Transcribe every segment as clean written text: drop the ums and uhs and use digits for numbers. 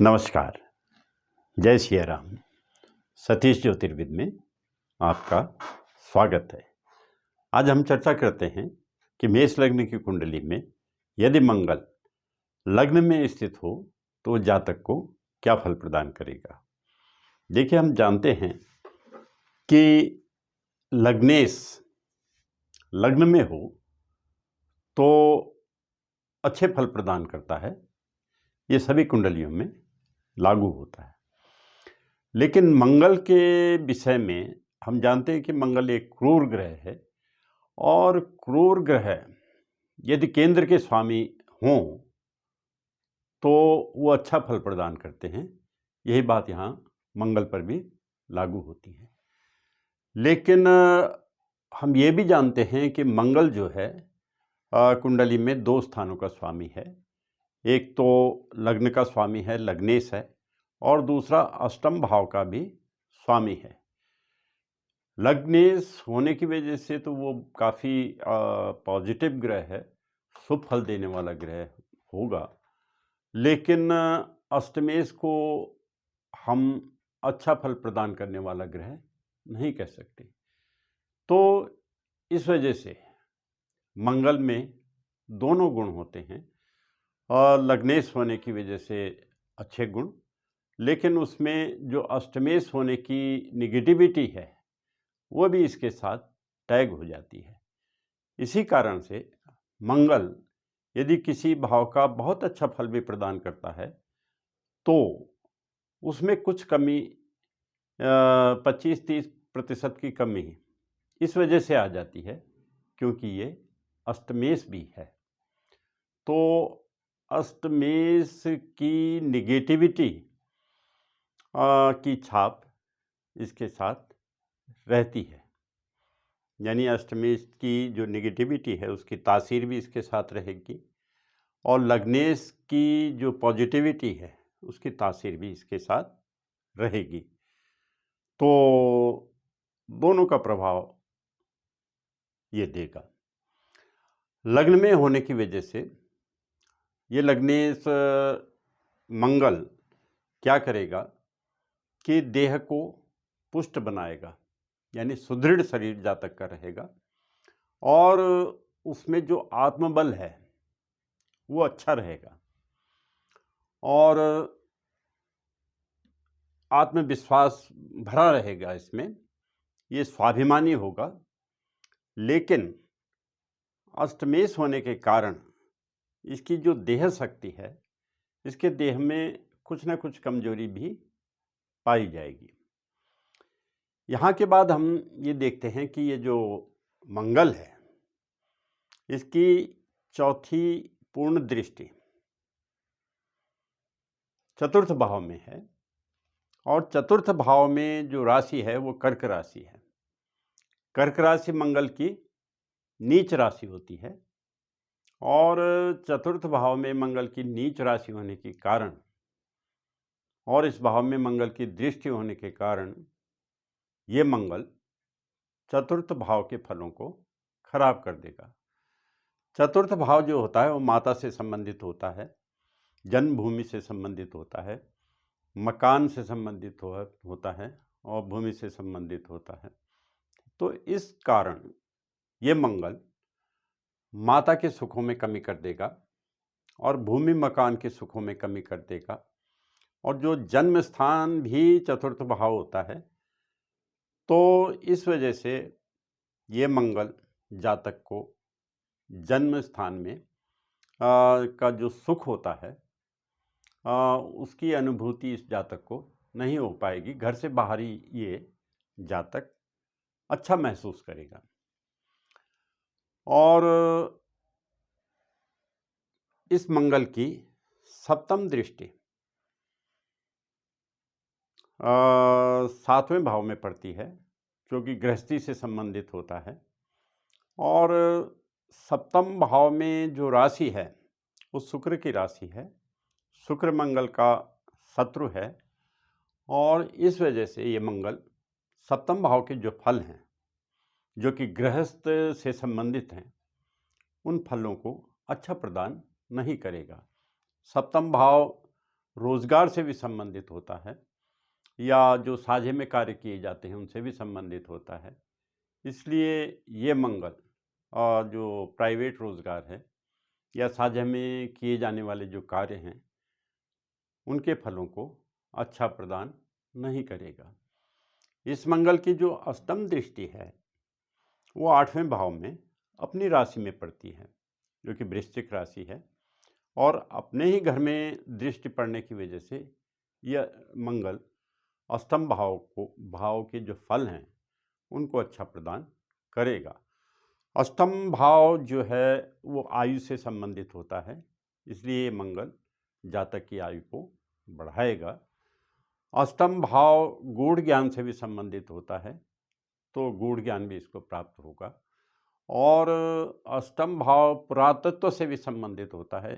नमस्कार, जय सिया राम। सतीश ज्योतिर्विद में आपका स्वागत है। आज हम चर्चा करते हैं कि मेष लग्न की कुंडली में यदि मंगल लग्न में स्थित हो तो जातक को क्या फल प्रदान करेगा। देखिए, हम जानते हैं कि लग्नेश लग्न में हो तो अच्छे फल प्रदान करता है। ये सभी कुंडलियों में लागू होता है। लेकिन मंगल के विषय में हम जानते हैं कि मंगल एक क्रूर ग्रह है और क्रूर ग्रह यदि केंद्र के स्वामी हों तो वो अच्छा फल प्रदान करते हैं। यही बात यहाँ मंगल पर भी लागू होती है। लेकिन हम ये भी जानते हैं कि मंगल जो है कुंडली में दो स्थानों का स्वामी है। एक तो लग्न का स्वामी है, लग्नेश है, और दूसरा अष्टम भाव का भी स्वामी है। लग्नेश होने की वजह से तो वो काफ़ी पॉजिटिव ग्रह है, शुभ फल देने वाला ग्रह होगा। लेकिन अष्टमेश को हम अच्छा फल प्रदान करने वाला ग्रह नहीं कह सकते। तो इस वजह से मंगल में दोनों गुण होते हैं और लग्नेश होने की वजह से अच्छे गुण, लेकिन उसमें जो अष्टमेश होने की निगेटिविटी है वो भी इसके साथ टैग हो जाती है। इसी कारण से मंगल यदि किसी भाव का बहुत अच्छा फल भी प्रदान करता है तो उसमें कुछ कमी 25-30% की कमी इस वजह से आ जाती है क्योंकि ये अष्टमेश भी है। तो अष्टमेश की निगेटिविटी की छाप इसके साथ रहती है, यानी अष्टमेश की जो निगेटिविटी है उसकी तासीर भी इसके साथ रहेगी और लग्नेश की जो पॉजिटिविटी है उसकी तासीर भी इसके साथ रहेगी। तो दोनों का प्रभाव ये देगा। लग्न में होने की वजह से ये लग्नेश मंगल क्या करेगा कि देह को पुष्ट बनाएगा, यानी सुदृढ़ शरीर जातक का रहेगा और उसमें जो आत्मबल है वो अच्छा रहेगा और आत्मविश्वास भरा रहेगा। इसमें ये स्वाभिमानी होगा। लेकिन अष्टमेश होने के कारण इसकी जो देह शक्ति है, इसके देह में कुछ ना कुछ कमजोरी भी पाई जाएगी। यहाँ के बाद हम ये देखते हैं कि ये जो मंगल है इसकी चौथी पूर्ण दृष्टि चतुर्थ भाव में है और चतुर्थ भाव में जो राशि है वो कर्क राशि है। कर्क राशि मंगल की नीच राशि होती है और चतुर्थ भाव में मंगल की नीच राशि होने के कारण और इस भाव में मंगल की दृष्टि होने के कारण ये मंगल चतुर्थ भाव के फलों को खराब कर देगा। चतुर्थ भाव जो होता है वो माता से संबंधित होता है, जन्मभूमि से संबंधित होता है, मकान से संबंधित होता है और भूमि से संबंधित होता है। तो इस कारण ये मंगल माता के सुखों में कमी कर देगा और भूमि मकान के सुखों में कमी कर देगा। और जो जन्म स्थान भी चतुर्थ भाव होता है तो इस वजह से ये मंगल जातक को जन्म स्थान में का जो सुख होता है उसकी अनुभूति इस जातक को नहीं हो पाएगी। घर से बाहर ही ये जातक अच्छा महसूस करेगा। और इस मंगल की सप्तम दृष्टि सातवें भाव में पड़ती है जो कि गृहस्थी से संबंधित होता है और सप्तम भाव में जो राशि है वो शुक्र की राशि है। शुक्र मंगल का शत्रु है और इस वजह से ये मंगल सप्तम भाव के जो फल हैं जो कि गृहस्थ से संबंधित हैं उन फलों को अच्छा प्रदान नहीं करेगा। सप्तम भाव रोजगार से भी संबंधित होता है या जो साझे में कार्य किए जाते हैं उनसे भी संबंधित होता है। इसलिए ये मंगल जो प्राइवेट रोजगार है या साझे में किए जाने वाले जो कार्य हैं उनके फलों को अच्छा प्रदान नहीं करेगा। इस मंगल की जो अष्टम दृष्टि है वो 8वें भाव में अपनी राशि में पड़ती है, जो कि वृश्चिक राशि है, और अपने ही घर में दृष्टि पड़ने की वजह से यह मंगल अष्टम भाव के जो फल हैं उनको अच्छा प्रदान करेगा। अष्टम भाव जो है वो आयु से संबंधित होता है, इसलिए मंगल जातक की आयु को बढ़ाएगा। अष्टम भाव गूढ़ ज्ञान से भी संबंधित होता है, तो गूढ़ ज्ञान भी इसको प्राप्त होगा। और अष्टम भाव पुरातत्व से भी संबंधित होता है।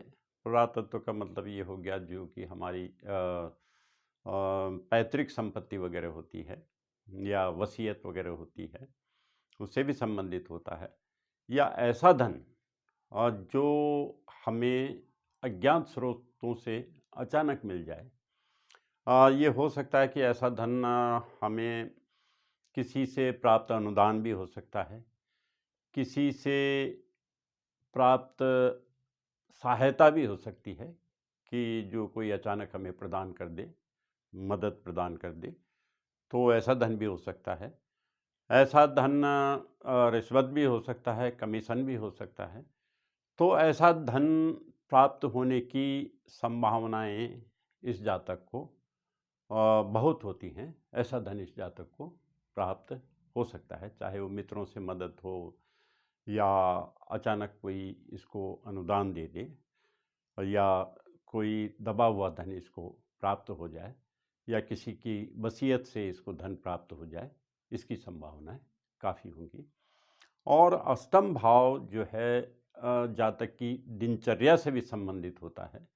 पुरातत्व का मतलब ये हो गया जो कि हमारी पैतृक संपत्ति वगैरह होती है या वसीयत वगैरह होती है, उससे भी संबंधित होता है। या ऐसा धन जो हमें अज्ञात स्रोतों से अचानक मिल जाए। ये हो सकता है कि ऐसा धन हमें किसी से प्राप्त अनुदान भी हो सकता है, किसी से प्राप्त सहायता भी हो सकती है कि जो कोई अचानक हमें प्रदान कर दे, मदद प्रदान कर दे, तो ऐसा धन भी हो सकता है। ऐसा धन रिश्वत भी हो सकता है, कमीशन भी हो सकता है। तो ऐसा धन प्राप्त होने की संभावनाएं इस जातक को बहुत होती हैं। ऐसा धन इस जातक को प्राप्त हो सकता है, चाहे वो मित्रों से मदद हो या अचानक कोई इसको अनुदान दे दे या कोई दबा हुआ धन इसको प्राप्त हो जाए या किसी की वसीयत से इसको धन प्राप्त हो जाए, इसकी संभावनाएं काफ़ी होंगी। और अष्टम भाव जो है जातक की दिनचर्या से भी संबंधित होता है,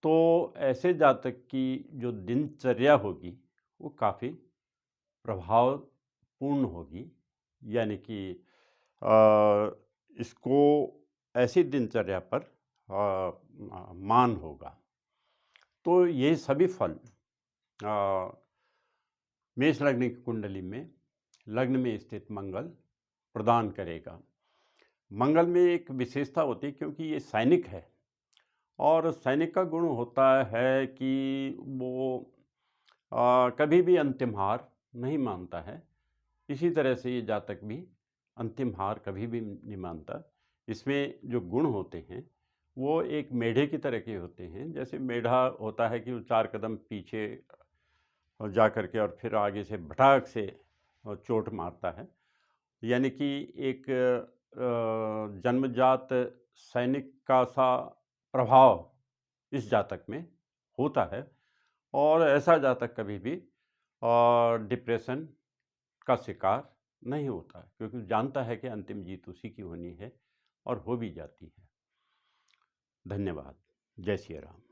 तो ऐसे जातक की जो दिनचर्या होगी वो काफ़ी प्रभावपूर्ण होगी। यानी कि इसको ऐसी दिनचर्या पर मान होगा। तो ये सभी फल मेष लग्न की कुंडली में लग्न में स्थित मंगल प्रदान करेगा। मंगल में एक विशेषता होती है क्योंकि ये सैनिक है, और सैनिक का गुण होता है कि वो कभी भी अंतिम हार नहीं मानता है। इसी तरह से ये जातक भी अंतिम हार कभी भी नहीं मानता। इसमें जो गुण होते हैं वो एक मेढ़े की तरह के होते हैं। जैसे मेढ़ा होता है कि वो 4 कदम पीछे जा कर के और फिर आगे से भटाक से चोट मारता है। यानी कि एक जन्मजात सैनिक का सा प्रभाव इस जातक में होता है, और ऐसा जातक कभी भी डिप्रेशन का शिकार नहीं होता, क्योंकि जानता है कि अंतिम जीत उसी की होनी है और हो भी जाती है। धन्यवाद। जय श्री राम।